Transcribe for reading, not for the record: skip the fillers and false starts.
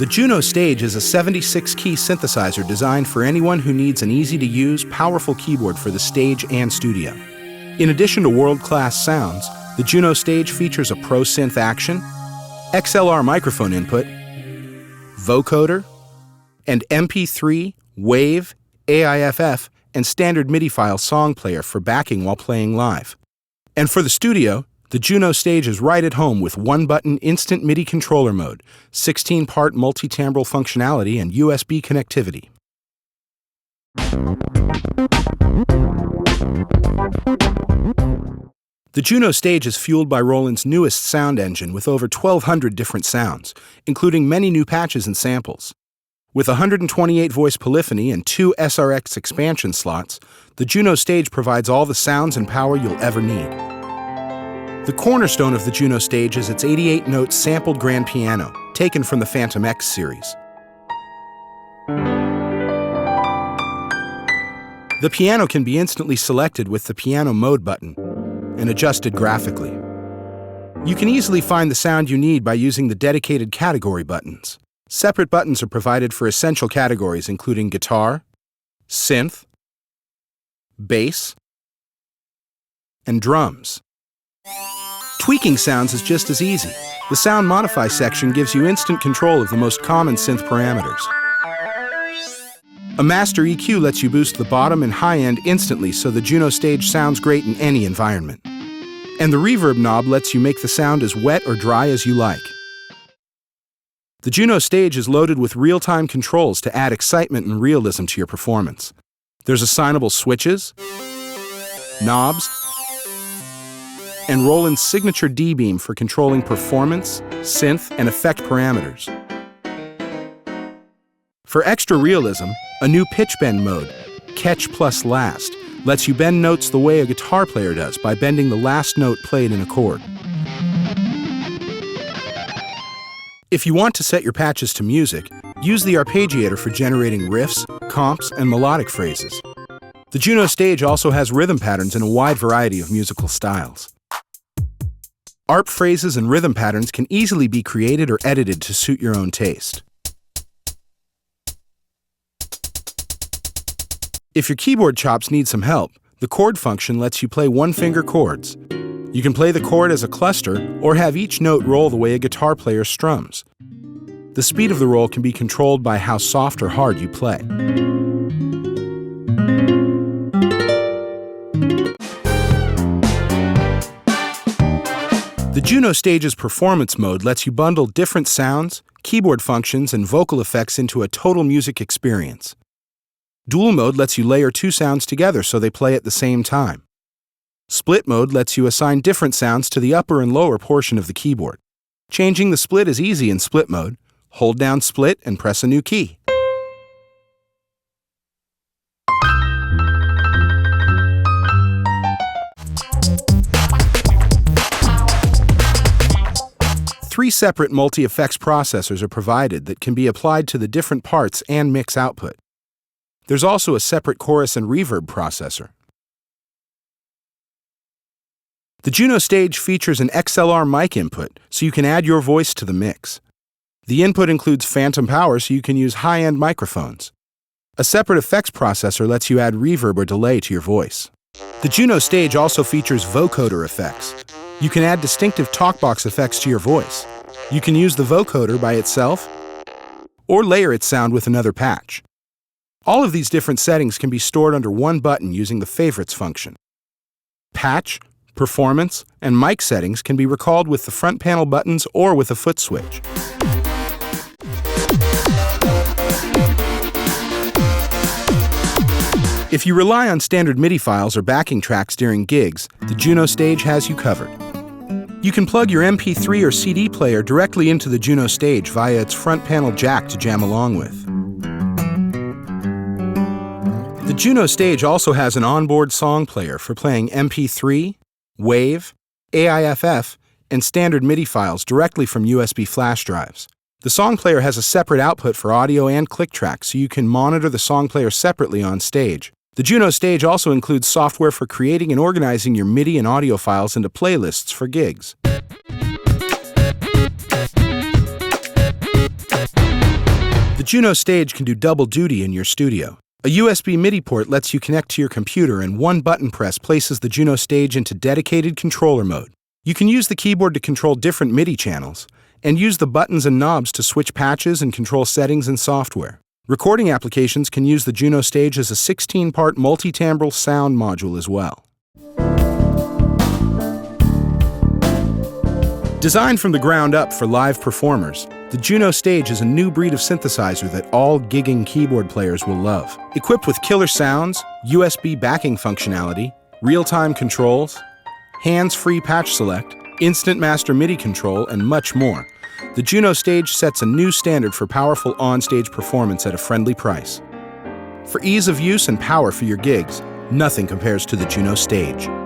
The JUNO-STAGE is a 76-key synthesizer designed for anyone who needs an easy-to-use, powerful keyboard for the stage and studio. In addition to world-class sounds, the JUNO-STAGE features a Pro Synth action, XLR microphone input, Vocoder, and MP3, WAV, AIFF, and standard MIDI file song player for backing while playing live. And for the studio, the JUNO-STAGE is right at home with one-button instant MIDI controller mode, 16-part multi-timbral functionality, and USB connectivity. The JUNO-STAGE is fueled by Roland's newest sound engine with over 1,200 different sounds, including many new patches and samples. With 128-voice polyphony and 2 SRX expansion slots, the JUNO-STAGE provides all the sounds and power you'll ever need. The cornerstone of the JUNO-STAGE is its 88-note sampled grand piano, taken from the Phantom X series. The piano can be instantly selected with the piano mode button and adjusted graphically. You can easily find the sound you need by using the dedicated category buttons. Separate buttons are provided for essential categories including guitar, synth, bass, and drums. Tweaking sounds is just as easy. The Sound Modify section gives you instant control of the most common synth parameters. A master EQ lets you boost the bottom and high end instantly so the JUNO-STAGE sounds great in any environment. And the Reverb knob lets you make the sound as wet or dry as you like. The JUNO-STAGE is loaded with real-time controls to add excitement and realism to your performance. There's assignable switches, knobs, and Roland's signature D-beam for controlling performance, synth, and effect parameters. For extra realism, a new pitch bend mode, Catch plus Last, lets you bend notes the way a guitar player does by bending the last note played in a chord. If you want to set your patches to music, use the arpeggiator for generating riffs, comps, and melodic phrases. The JUNO-STAGE also has rhythm patterns in a wide variety of musical styles. ARP phrases and rhythm patterns can easily be created or edited to suit your own taste. If your keyboard chops need some help, the chord function lets you play one-finger chords. You can play the chord as a cluster or have each note roll the way a guitar player strums. The speed of the roll can be controlled by how soft or hard you play. The JUNO-STAGE's performance mode lets you bundle different sounds, keyboard functions, and vocal effects into a total music experience. Dual mode lets you layer 2 sounds together so they play at the same time. Split mode lets you assign different sounds to the upper and lower portion of the keyboard. Changing the split is easy in split mode. Hold down split and press a new key. Three separate multi-effects processors are provided that can be applied to the different parts and mix output. There's also a separate chorus and reverb processor. The JUNO-STAGE features an XLR mic input, so you can add your voice to the mix. The input includes phantom power, so you can use high-end microphones. A separate effects processor lets you add reverb or delay to your voice. The JUNO-STAGE also features vocoder effects. You can add distinctive talkbox effects to your voice. You can use the vocoder by itself or layer its sound with another patch. All of these different settings can be stored under one button using the Favorites function. Patch, performance, and mic settings can be recalled with the front panel buttons or with a foot switch. If you rely on standard MIDI files or backing tracks during gigs, the JUNO-STAGE has you covered. You can plug your MP3 or CD player directly into the JUNO-STAGE via its front panel jack to jam along with. The JUNO-STAGE also has an onboard song player for playing MP3, WAV, AIFF, and standard MIDI files directly from USB flash drives. The song player has a separate output for audio and click track, so you can monitor the song player separately on stage. The JUNO-STAGE also includes software for creating and organizing your MIDI and audio files into playlists for gigs. The JUNO-STAGE can do double duty in your studio. A USB MIDI port lets you connect to your computer, and one button press places the JUNO-STAGE into dedicated controller mode. You can use the keyboard to control different MIDI channels, and use the buttons and knobs to switch patches and control settings and software. Recording applications can use the JUNO-STAGE as a 16-part multi-timbral sound module as well. Designed from the ground up for live performers, the JUNO-STAGE is a new breed of synthesizer that all gigging keyboard players will love. Equipped with killer sounds, USB backing functionality, real-time controls, hands-free patch select, instant master MIDI control, and much more, the JUNO-STAGE sets a new standard for powerful on-stage performance at a friendly price. For ease of use and power for your gigs, nothing compares to the JUNO-STAGE.